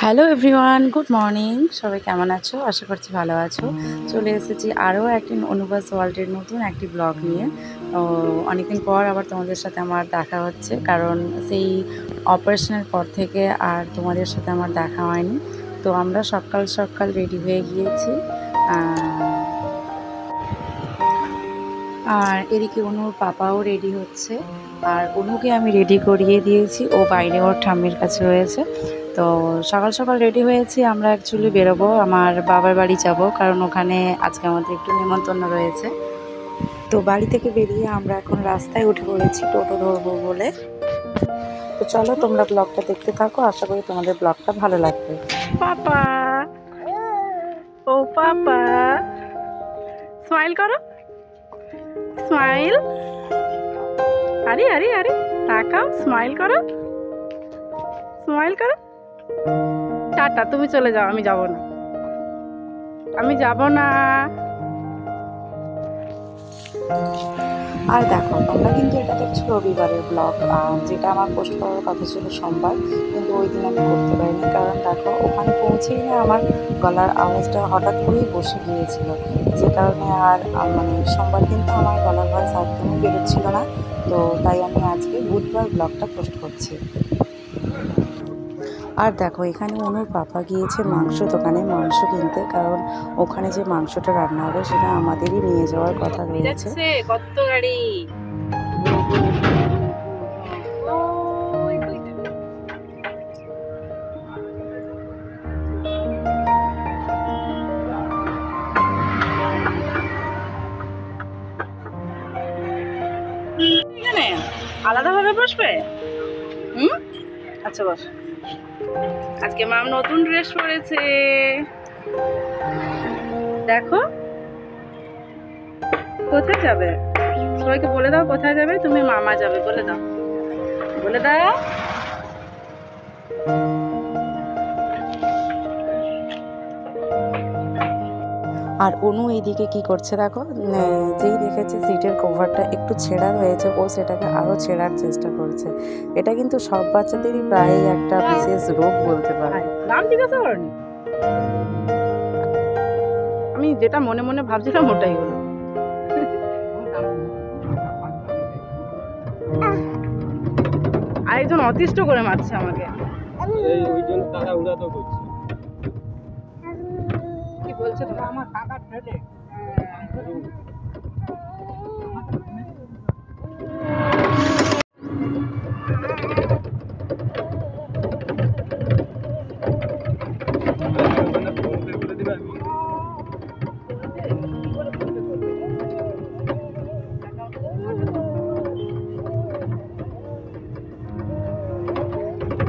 Hello everyone, good morning. সবাই কেমন আছো? আশা করছি ভালো আছো। চলে এসেছি আরও একটি অনুবাস ওয়ার্ল্ডের নতুন একটি ব্লগ নিয়ে। তো অনেকদিন পর আবার তোমাদের সাথে আমার দেখা হচ্ছে, কারণ সেই অপারেশনের পর থেকে আর তোমাদের সাথে আমার দেখা হয়নি। তো আমরা সকাল সকাল রেডি হয়ে গিয়েছি, আর এদিকে অনুর পাপাও রেডি হচ্ছে। আর অনুকে আমি রেডি করিয়ে দিয়েছি, ও বাইরে ওর ঠাম্মির কাছে রয়েছে। তো সকাল সকাল রেডি হয়েছি, আমরা অ্যাকচুয়ালি বেরোবো, আমার বাবার বাড়ি যাব, কারণ ওখানে আজকে আমাদের একটু নিমন্ত্রণ রয়েছে। তো বাড়ি থেকে বেরিয়ে আমরা এখন রাস্তায় উঠে পড়েছি টোটো ধরবো বলে। তো চলো তোমরা ব্লগটা দেখতে থাকো, আশা করি তোমাদের ব্লগটা ভালো লাগবে। পাপা, ও পাপা, স্মাইল করো, স্মাইল। আরে আরে আরে, তাকাও, স্মাইল করো, স্মাইল করো। টাটা, তুমি চলে যাও, আমি যাব না, আমি যাব না। আর দেখো, তোমরা কিন্তু এটা দেখছো রবিবারের ব্লগ, যেটা আমার পোস্ট করার কথা ছিল সোমবার, কিন্তু ওই দিন আমি করতে পারিনি। কারণ দেখো, ওখানে পৌঁছেই না আমার গলার আওয়াজটা হঠাৎ করেই বসে গিয়েছিল, যে কারণে আর মানে সোমবার কিন্তু আমার গলার ভয়েস একদমই বেরোচ্ছিল না। তো তাই আমি আজকে বুধবার ব্লগটা পোস্ট করছি। আর দেখো, এখানে অনুর পাপা গিয়েছে মাংস দোকানে মাংস কিনতে, কারণ ওখানে যে মাংসটা রান্না হবে সেটা আমাদেরই নিয়ে যাওয়ার কথা রয়েছে। কত গাড়ি, আলাদাভাবে বসবে? আচ্ছা বস। আজকে মাম নতুন ড্রেস পরেছে, দেখো। কোথায় যাবে? সবাইকে বলে দাও কোথায় যাবে। তুমি মামা যাবে, বলে দাও, বলে দাও। আর অনু এইদিকে কি করছে দেখো, যেই দেখেছে সিটের কভারটা একটু ছেঁড়া রয়েছে, ও সেটাকে আরও ছেঁড়ার চেষ্টা করছে। এটা কিন্তু সব বাচ্চাদেরই প্রায় একটা বিশেষ রোগ বলতে পারে। নাম জিজ্ঞাসা করেনি, আমি যেটা মনে মনে ভাবছিলাম ওটাই হলো। আরেকজন অতিষ্ঠ করে মারছে আমাকে, কি বলছে আমার টাকার ছেলে।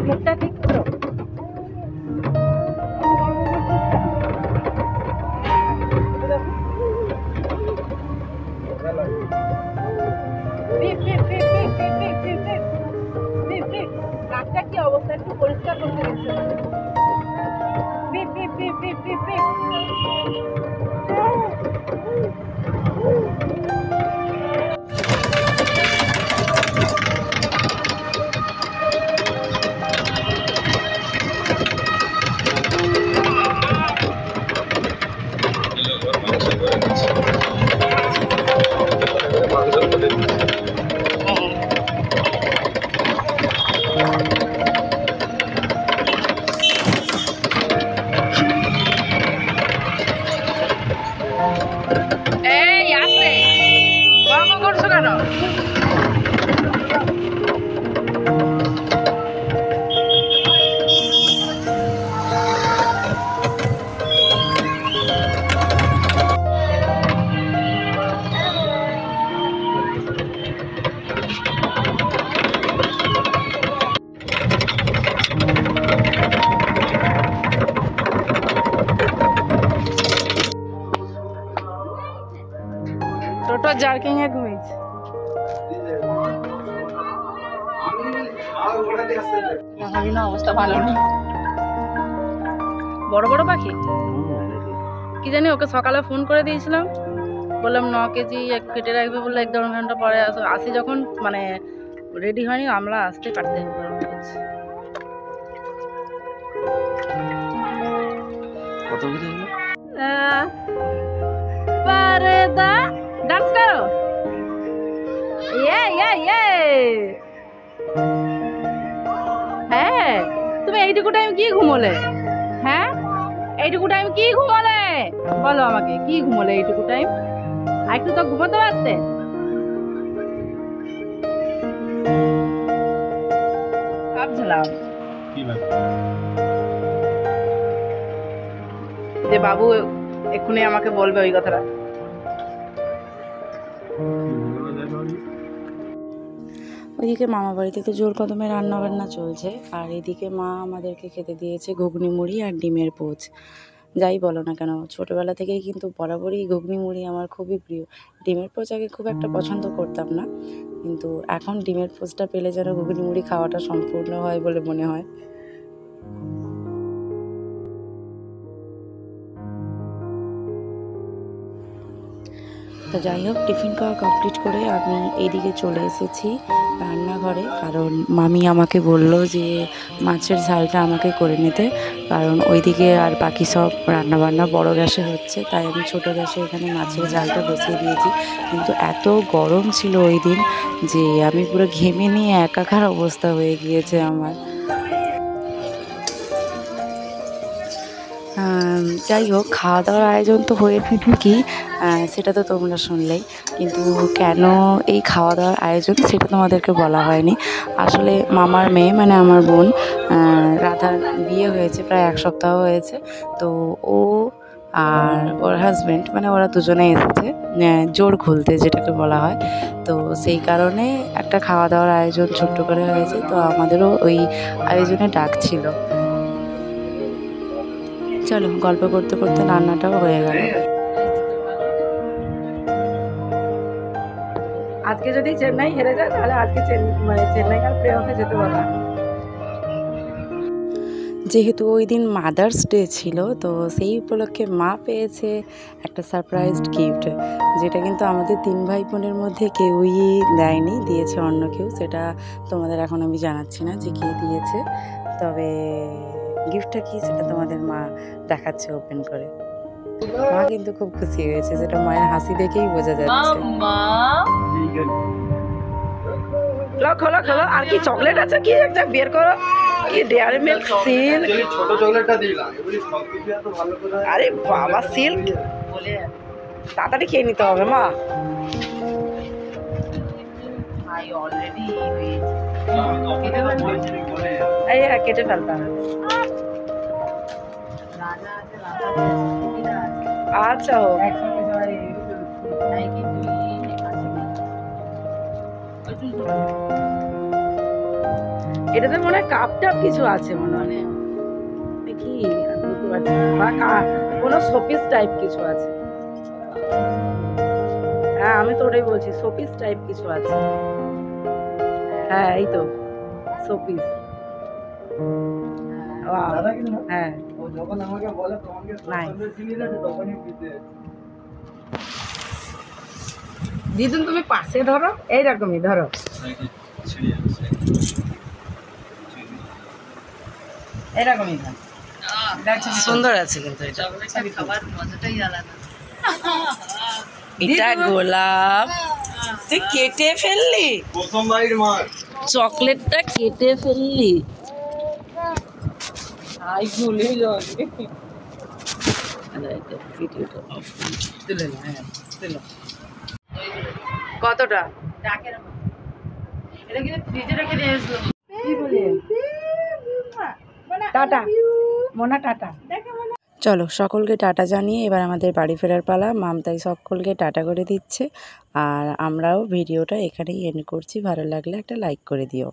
মুখটা ঠিক করো। রাস্তা কি অবস্থা, একটু পরিষ্কার করতে গেছে। এই আসে, বর্ম করছো কেন? টোটো জার্কিং এ ঘুমিয়েছে। অবস্থা ভালো নেই, বড় বড় পাখি কি জানি। ওকে সকালে ফোন করে দিয়েছিলাম, বললাম 9 কেজি কেটে রাখবে, বললে 1-1.5 ঘন্টা পরে আসি। যখন মানে রেডি হয়নি, আমরা আসতে কাটতে হবে। কত করে এগুলো? পারেদা ডান্স করো, হ্যাঁ তুমি এইটুকু টাইম কি ঘুমোলে? হ্যাঁ এইটুকু টাইম কি ঘুমোলে বলো আমাকে, কি ঘুমোলে এইটুকু টাইম? আর একটু তো ঘুমোতে পারতে। ভাবছিলাম যে বাবু এক্ষুনি আমাকে বলবে ওই কথাটা। ওইদিকে মামা বাড়িতে তো জোর কদমে রান্না বান্না চলছে, আর এদিকে মা আমাদেরকে খেতে দিয়েছে ঘুগনি মুড়ি আর ডিমের পোচ। যাই বলো না কেন, ছোটোবেলা থেকেই কিন্তু বরাবরই ঘুগনি মুড়ি আমার খুবই প্রিয়। ডিমের পোচ আগে খুব একটা পছন্দ করতাম না, কিন্তু এখন ডিমের পোচটা পেলে যেন ঘুগনি মুড়ি খাওয়াটা সম্পূর্ণ হয় বলে মনে হয়। তো যাই হোক, টিফিন খাওয়া কমপ্লিট করে আমি এইদিকে চলে এসেছি রান্নাঘরে, কারণ মামি আমাকে বলল যে মাছের ঝালটা আমাকে করে নিতে, কারণ ওইদিকে আর বাকি সব রান্নাবান্না বড় গ্যাসে হচ্ছে, তাই আমি ছোট গ্যাসে এখানে মাছের ঝালটা বসিয়ে দিয়েছি। কিন্তু এত গরম ছিল ওই দিন যে আমি পুরো ঘেমে নিয়ে একাকার অবস্থা হয়ে গিয়েছে আমার। যাই হোক, খাওয়া দাওয়ার আয়োজন তো হয়েছে ঠিকই, সেটা তো তোমরা শুনলেই, কিন্তু কেন এই খাওয়া দাওয়ার আয়োজন সেটা তোমাদেরকে বলা হয়নি। আসলে মামার মেয়ে মানে আমার বোন রাধার বিয়ে হয়েছে, প্রায় 1 সপ্তাহ হয়েছে। তো ও আর ওর হাজব্যান্ড মানে ওরা দুজনে এসেছে জোর খুলতে, যেটাকে বলা হয়। তো সেই কারণে একটা খাওয়া দাওয়ার আয়োজন ছোট্ট করে হয়েছে, তো আমাদেরও ওই আয়োজনে ডাক ছিল। চলো, গল্প করতে করতে রান্নাটাও হয়ে গেল। আজকে যদি চেন্নাই হেরে যায় তাহলে আজকে চেন্নাই আর প্লেঅফে যেতে পারবে। যেহেতু ওই দিন মাদার্স ডে ছিল, তো সেই উপলক্ষে মা পেয়েছে একটা সারপ্রাইজড গিফট, যেটা কিন্তু আমাদের 3 ভাই বোনের মধ্যে কেউই দেয়নি, দিয়েছে অন্য কেউ। সেটা তোমাদের এখন আমি জানাচ্ছি না যে কে দিয়েছে, তবে গিফটটা কি সেটা তোমাদের মা দেখাচ্ছে ওপেন করে। মা কিন্তু খুব খুশি হয়েছে, যেটা মায়ের হাসি দেখেই বোঝা যাচ্ছে। খোলো, আর কি চকলেট আছে? কি একটা বের করো, কি ডেয়ারি মিল্ক সিল্ক, ছোট চকলেটটা দিলাম। আরে বাবা, সিল্ক তাড়াতাড়ি খেয়ে নিতে হবে মা। এই কেটে ফেলতে হবে। আচ্ছা হোক। এটাতে মনে হয় কাপ টাপ কিছু আছে মনে হয়, দেখি বুঝতে পারছি, বা কোনো শোপিস টাইপ কিছু আছে। হ্যাঁ আমি তো ওটাই বলছি, শোপিস টাইপ কিছু আছে। হ্যাঁ এই তো শোপিস। হ্যাঁ দিদুন তুমি পাশে ধরো, এইরকমই ধরো। এরকমই সুন্দর আছে, কিন্তু এটা গোলাপ। তুই কেটে ফেললি, চকলেটটা কেটে ফেললি। কতটা টাটা মোনা, টাটা। চলো, সকলকে টাটা জানিয়ে এবার আমাদের বাড়ি ফেরার পালা। মামতাই সকলকে টাটা করে দিচ্ছে, আর আমরাও ভিডিওটা এখানেই এন্ড করছি। ভালো লাগলে একটা লাইক করে দিও।